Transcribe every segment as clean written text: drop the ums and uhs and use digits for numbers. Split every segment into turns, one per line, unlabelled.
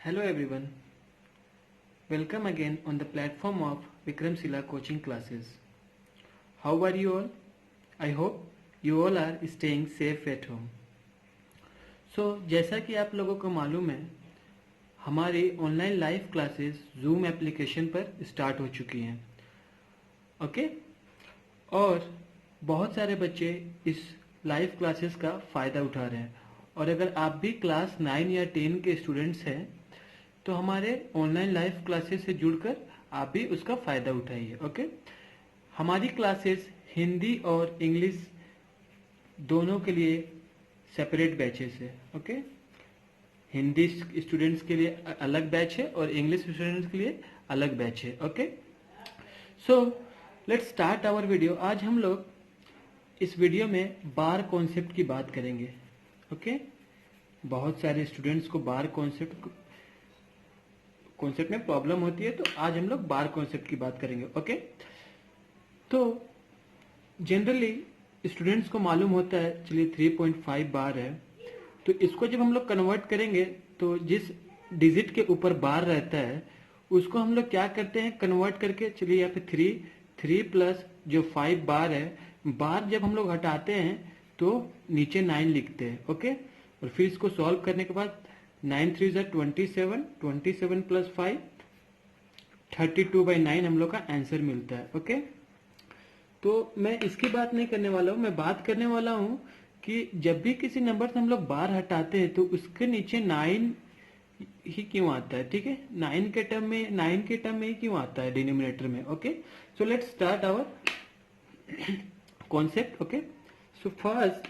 Hello everyone, welcome again on the platform of Vikramshila coaching classes. How are you all? I hope you all are staying safe at home. जैसा कि आप लोगों को मालूम है, हमारी online live classes zoom application पर start हो चुकी हैं, ओके? और बहुत सारे बच्चे इस लाइव क्लासेस का फ़ायदा उठा रहे हैं। और अगर आप भी क्लास 9 या 10 के स्टूडेंट्स हैं तो हमारे ऑनलाइन लाइव क्लासेस से जुड़कर आप भी उसका फ़ायदा उठाइए, ओके? हमारी क्लासेस हिंदी और इंग्लिश दोनों के लिए सेपरेट बैचेस है, ओके? हिंदी स्टूडेंट्स के लिए अलग बैच है और इंग्लिश स्टूडेंट्स के लिए अलग बैच है, okay? So let's start our video. आज हम लोग इस वीडियो में बार कॉन्सेप्ट की बात करेंगे, ओके? बहुत सारे स्टूडेंट्स को बार कॉन्सेप्ट में प्रॉब्लम होती है, तो आज हम लोग बार कॉन्सेप्ट की बात करेंगे, ओके? तो जनरली स्टूडेंट्स को मालूम होता है, चलिए 3.5 बार है, तो इसको जब हम लोग कन्वर्ट करेंगे तो जिस डिजिट के ऊपर बार रहता है उसको हम लोग क्या करते हैं, कन्वर्ट करके, चलिए यहाँ पे 3 प्लस जो 5 बार है, बार जब हम लोग हटाते हैं तो नीचे 9 लिखते हैं, ओके? और फिर इसको सॉल्व करने के बाद 9 3 ज़ा 27 प्लस 5 32/9 हम लोग का आंसर मिलता है, ओके? तो मैं इसकी बात नहीं करने वाला हूँ, मैं बात करने वाला हूँ कि जब भी किसी नंबर से हम लोग बार हटाते हैं तो उसके नीचे 9 ही क्यों आता है, ठीक है? 9 के टर्म में ही क्यों आता है डिनोमिनेटर में, okay? So let's start our concept, okay? So first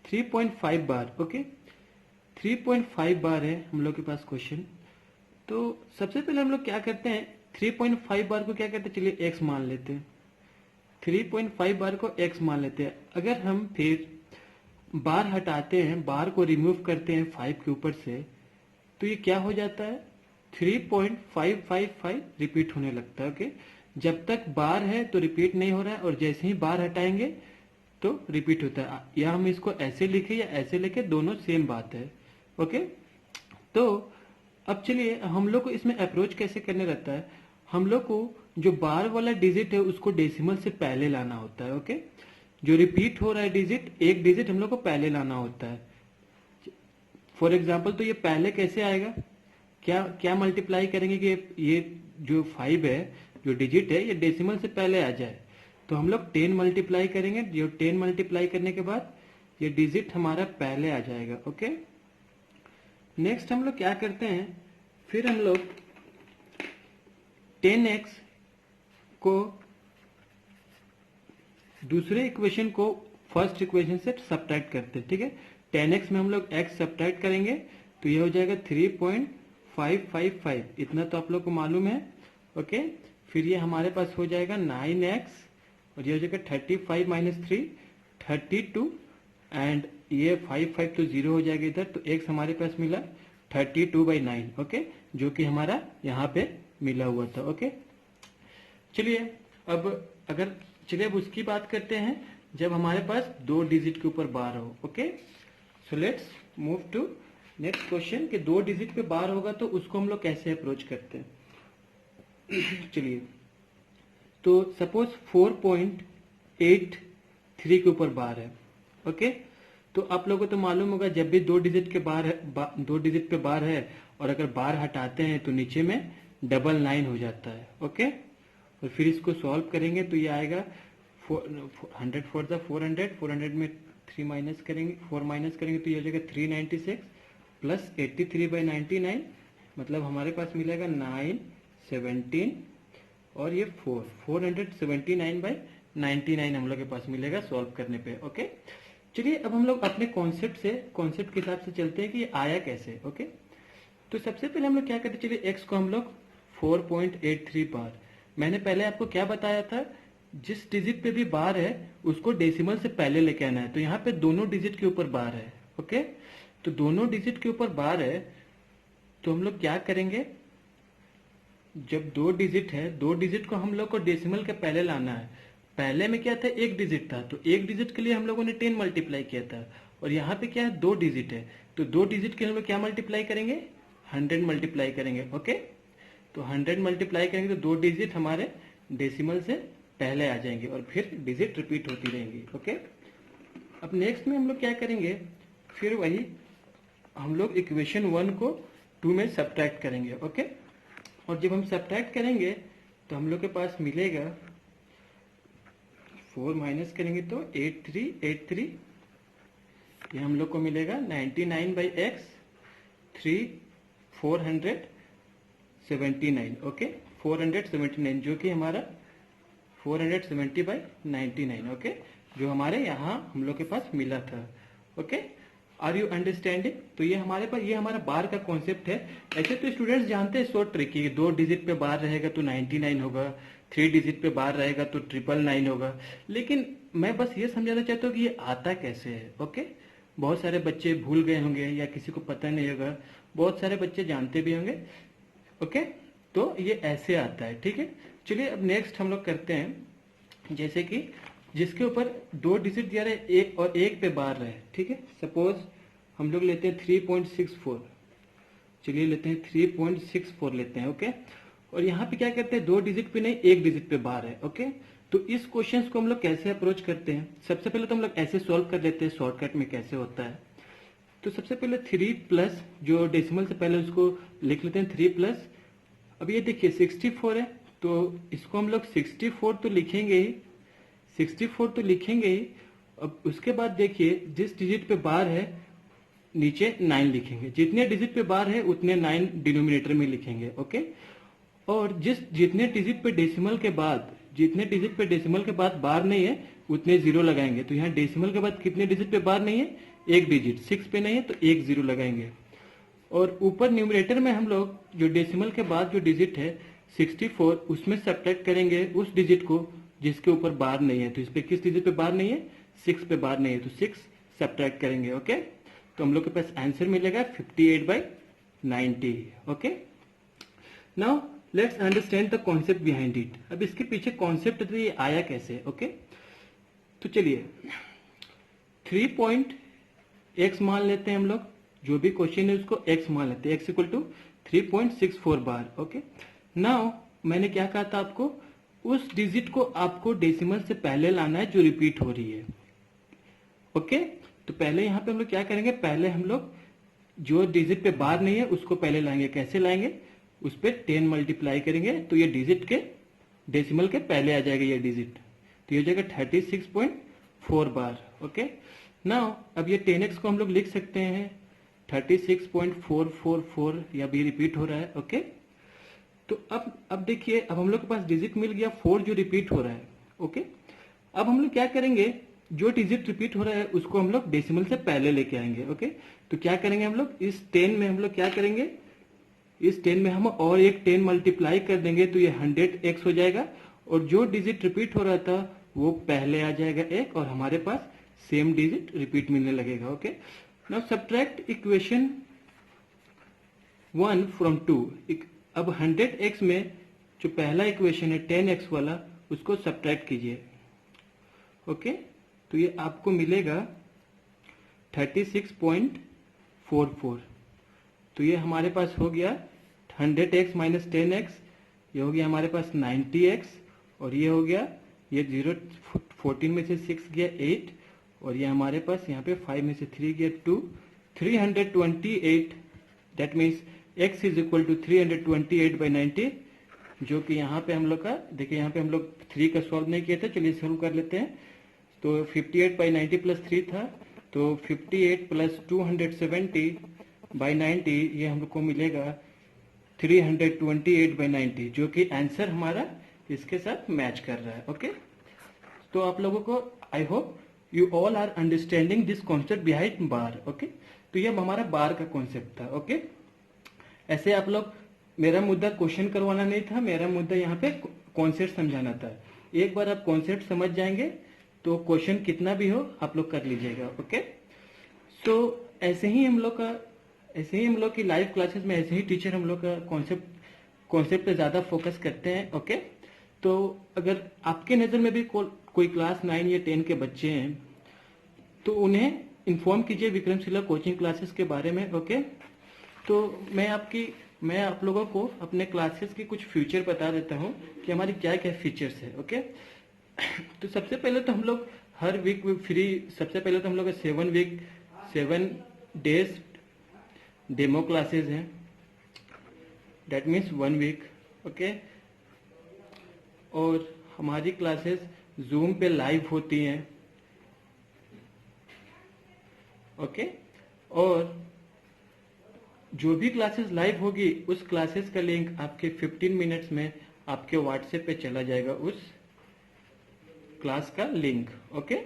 3.5 bar, okay? 3.5 bar है हम लोग के पास क्वेश्चन। तो सबसे पहले हम लोग क्या करते हैं, 3.5 बार को क्या कहते हैं, चलिए x मान लेते हैं। 3.5 बार को x मान लेते हैं। अगर हम फिर बार हटाते हैं, बार को रिमूव करते हैं 5 के ऊपर से, तो ये क्या हो जाता है, 3.555 रिपीट होने लगता है, ओके? जब तक बार है तो रिपीट नहीं हो रहा है, और जैसे ही बार हटाएंगे तो रिपीट होता है। या हम इसको ऐसे लिखे या ऐसे लिखे, दोनों सेम बात है, ओके? तो अब चलिए हम लोग को इसमें अप्रोच कैसे करने रहता है, हम लोग को जो बार वाला डिजिट है उसको डेसिमल से पहले लाना होता है, ओके? जो रिपीट हो रहा है डिजिट, एक डिजिट हम लोग को पहले लाना होता है। फॉर एग्जाम्पल, तो ये पहले कैसे आएगा, क्या मल्टीप्लाई करेंगे कि ये जो 5 है, जो डिजिट है, ये डेसिमल से पहले आ जाए, तो हम लोग 10 मल्टीप्लाई करेंगे। जो 10 मल्टीप्लाई करने के बाद ये डिजिट हमारा पहले आ जाएगा, ओके? नेक्स्ट हम लोग क्या करते हैं, फिर हम लोग 10x को दूसरे इक्वेशन को फर्स्ट इक्वेशन से सब्ट्रैक्ट करते हैं, ठीक है? 10x में हम लोग x सब्ट्रैक्ट करेंगे तो ये हो जाएगा 3.555, इतना तो आप लोग को मालूम है, ओके? फिर ये हमारे पास हो जाएगा 9x, और ये हो जाएगा 35 माइनस 3 32, एंड ये 5 तो 0 हो जाएगा इधर, तो x हमारे पास मिला 32/9, ओके? जो कि हमारा यहाँ पे मिला हुआ था, ओके? चलिए अब उसकी बात करते हैं जब हमारे पास 2 डिजिट के ऊपर बार हो, okay? So let's move to next question कि 2 डिजिट पे बार होगा तो उसको हम लोग कैसे अप्रोच करते हैं। चलिए, तो सपोज 4.83 के ऊपर बार है, ओके? तो आप लोगों को तो मालूम होगा, जब भी 2 डिजिट के बार है, 2 डिजिट पे बार है और अगर बार हटाते हैं तो नीचे में 999 हो जाता है, ओके? और फिर इसको सॉल्व करेंगे तो ये आएगा 100 4 400 में 3 माइनस करेंगे, 4 माइनस करेंगे तो ये हो जाएगा 396 प्लस 83/99, मतलब हमारे पास मिलेगा 917, और ये 479/99 हम लोग के पास मिलेगा सॉल्व करने पे, ओके? चलिए अब हम लोग अपने कॉन्सेप्ट के हिसाब से चलते हैं कि ये आया कैसे, ओके? तो सबसे पहले हम लोग क्या करते हैं, चलिए x को हम लोग 4.83 बार, मैंने पहले आपको क्या बताया था, जिस डिजिट पे भी बार है उसको डेसिमल से पहले लेके आना है। तो यहाँ पे दोनों डिजिट के ऊपर बार है, ओके? तो दोनों डिजिट के ऊपर बार है तो हम लोग क्या करेंगे, जब 2 डिजिट है, 2 डिजिट को हम लोग को डेसिमल के पहले लाना है। पहले में क्या था, एक डिजिट था, तो एक डिजिट के लिए हम लोगों ने 10 मल्टीप्लाई किया था, और यहाँ पे क्या है, 2 डिजिट है, तो 2 डिजिट के हम लोग क्या मल्टीप्लाई करेंगे, 100 मल्टीप्लाई करेंगे। ओके, तो 100 मल्टीप्लाई करेंगे तो 2 डिजिट हमारे डेसिमल से पहले आ जाएंगे और फिर डिजिट रिपीट होती रहेंगी। ओके, अब नेक्स्ट में हम लोग क्या करेंगे, फिर वही हम लोग इक्वेशन 1 को 2 में सब्ट्रैक्ट करेंगे। ओके, और जब हम सब्ट्रैक्ट करेंगे तो हम लोग के पास मिलेगा 4 माइनस करेंगे तो 8383, ये हम लोग को मिलेगा 99/x 479। ओके, 479 जो कि हमारा 470/99। ओके, जो हमारे यहाँ हम लोग के पास मिला था। Okay, are you understanding? तो ये हमारे पास, ये हमारा बार का कॉन्सेप्ट है। ऐसे तो स्टूडेंट्स जानते हैं शॉर्ट ट्रिक की, 2 डिजिट पे बार रहेगा तो 99 होगा, 3 डिजिट पे बार रहेगा तो 999 होगा, लेकिन मैं बस ये समझाना चाहता हूँ कि ये आता कैसे है। ओके, बहुत सारे बच्चे भूल गए होंगे या किसी को पता नहीं होगा, बहुत सारे बच्चे जानते भी होंगे। ओके, तो ये ऐसे आता है। ठीक है, चलिए अब नेक्स्ट हम लोग करते हैं, जैसे कि जिसके ऊपर 2 डिजिट दिया रहे एक और एक पे बार रहे। ठीक है, सपोज हम लोग लेते हैं 3.64, चलिए लेते हैं 3.64 लेते हैं। ओके, और यहाँ पे क्या करते हैं, 2 डिजिट पे नहीं, 1 डिजिट पे बार है। ओके, तो इस क्वेश्चन को हम लोग कैसे अप्रोच करते हैं, सबसे पहले तो हम लोग ऐसे सॉल्व कर लेते हैं शॉर्टकट में कैसे होता है। तो सबसे पहले 3 प्लस जो डेसिमल से पहले उसको लिख लेते हैं 3 प्लस, अब ये देखिए 64 है तो इसको हम लोग 64 तो लिखेंगे ही, 64 तो लिखेंगे ही। अब उसके बाद देखिए जिस डिजिट पे बार है नीचे 9 लिखेंगे, जितने डिजिट पे बार है उतने 9 डिनोमिनेटर में लिखेंगे। ओके, और जितने डिजिट पे डेसिमल के बाद, जितने डिजिट पे डेसिमल के बाद बार नहीं है उतने 0 लगाएंगे। तो यहाँ डेसिमल के बाद कितने डिजिट पे बार नहीं है, 1 डिजिट, 6 पे नहीं है तो 1 0 लगाएंगे। और ऊपर न्यूमरेटर में हम लोग जो डेसिमल के बाद जो डिजिट है 64, उसमें सब्ट्रैक्ट करेंगे उस डिजिट को जिसके ऊपर बार नहीं है। तो इस पे किस डिजिट पे बार नहीं है, 6 पे बार नहीं है, तो 6 सब्ट्रैक्ट करेंगे। ओके, तो हम लोग के पास आंसर मिलेगा 58/90। Okay, now let's understand the concept behind it. अब इसके पीछे कॉन्सेप्ट तो ये आया कैसे। ओके, तो चलिए 3x मान लेते हैं हम लोग, जो भी क्वेश्चन है उसको x मान लेते हैं, x equal to 3.64 bar. Okay, now मैंने क्या कहा था आपको, उस डिजिट को आपको डेसिमल से पहले लाना है जो रिपीट हो रही है। ओके, तो पहले यहाँ पे हम लोग क्या करेंगे, पहले हम लोग जो डिजिट पे बार नहीं है उसको पहले लाएंगे। कैसे लाएंगे, उस पर 10 मल्टीप्लाई करेंगे तो ये डिजिट के डेसिमल के पहले आ जाएगा ये डिजिट, तो ये हो जाएगा 36.4 बार। ओके, नाउ अब ये 10x को हम लोग लिख सकते हैं 36.444, या भी रिपीट हो रहा है। ओके, तो अब देखिए, अब हम लोग के पास डिजिट मिल गया 4 जो रिपीट हो रहा है। ओके, अब हम लोग क्या करेंगे, जो डिजिट रिपीट हो रहा है उसको हम लोग डेसिमल से पहले लेके आएंगे। ओके, तो क्या करेंगे हम लोग, इस 10 में हम लोग क्या करेंगे, इस 10 में हम और एक 10 मल्टीप्लाई कर देंगे तो ये 100x हो जाएगा, और जो डिजिट रिपीट हो रहा था वो पहले आ जाएगा 1, और हमारे पास सेम डिजिट रिपीट मिलने लगेगा। Okay, now subtract equation 1 from 2। अब 100x में जो पहला इक्वेशन है 10x वाला, उसको सब्ट्रैक्ट कीजिए। ओके, तो ये आपको मिलेगा 36.44, तो ये हमारे पास हो गया 100x माइनस 10x, ये हो गया हमारे पास 90x, और ये हो गया, ये 14 में से 6 गया 8, और ये हमारे पास यहाँ पे 5 में से 3 गया 2, 328। That means x is equal to 328/90, जो कि यहाँ पे हम लोग का, देखिए यहाँ पे हम लोग 3 का सॉल्व नहीं किया था, चलिए सॉल्व कर लेते हैं। तो 58/90 प्लस 3 था, तो 58 प्लस 270/90, ये हम लोग को मिलेगा 328/90, जो कि आंसर हमारा इसके साथ मैच कर रहा है। ओके, तो आप लोगों को, I hope you all are understanding this concept behind bar. Okay, तो ये हमारा बार का कॉन्सेप्ट था। ओके, ऐसे आप लोग, मेरा मुद्दा क्वेश्चन करवाना नहीं था, मेरा मुद्दा यहाँ पे कॉन्सेप्ट समझाना था। एक बार आप कॉन्सेप्ट समझ जाएंगे तो क्वेश्चन कितना भी हो आप लोग कर लीजिएगा। ओके, सो ऐसे ही हम लोग की लाइव क्लासेस में ऐसे ही टीचर हम लोग का कॉन्सेप्ट पे ज्यादा फोकस करते हैं। ओके, तो अगर आपके नजर में भी कोई क्लास 9 या 10 के बच्चे हैं तो उन्हें इन्फॉर्म कीजिए विक्रमशिला कोचिंग क्लासेस के बारे में। ओके, तो मैं आप लोगों को अपने क्लासेस की कुछ फीचर बता देता हूँ कि हमारी क्या क्या फीचर्स है। ओके, तो सबसे पहले तो हम लोग हर वीक फ्री, सबसे पहले तो हम लोग 7 डेज डेमो क्लासेस हैं, डेट मीन्स 1 वीक। ओके, और हमारी क्लासेस जूम पे लाइव होती हैं। ओके, और जो भी क्लासेस लाइव होगी उस क्लासेस का लिंक आपके 15 मिनट्स में आपके व्हाट्सएप पे चला जाएगा, उस क्लास का लिंक। ओके,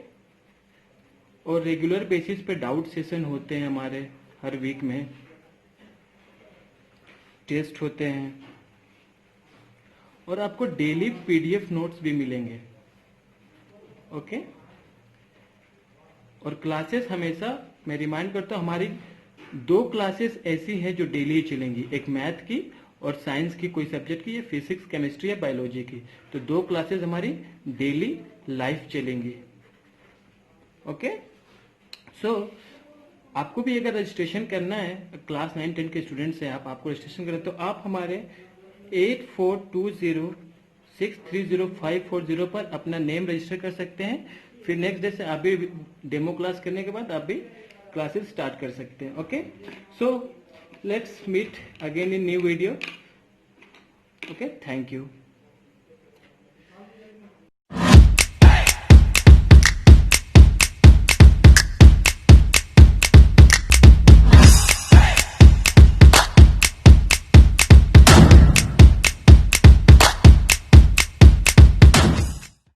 और रेगुलर बेसिस पे डाउट सेशन होते हैं हमारे, हर वीक में टेस्ट होते हैं, और आपको डेली पीडीएफ नोट्स भी मिलेंगे। ओके, और क्लासेस हमेशा, मैं रिमाइंड करता हूँ, हमारी 2 क्लासेस ऐसी हैं जो डेली चलेंगी, एक मैथ की और साइंस की कोई सब्जेक्ट की, या फिजिक्स केमिस्ट्री या बायोलॉजी की। तो 2 क्लासेस हमारी डेली लाइव चलेंगी। ओके, सो आपको भी अगर रजिस्ट्रेशन करना है, क्लास 9-10 के स्टूडेंट्स हैं आप, आपको रजिस्ट्रेशन करें तो आप हमारे 8420630540 पर अपना नेम रजिस्टर कर सकते हैं। फिर नेक्स्ट डे से आप भी डेमो क्लास करने के बाद आप भी क्लासेस स्टार्ट कर सकते हैं। Okay, so let's meet again in new video. Okay, thank you.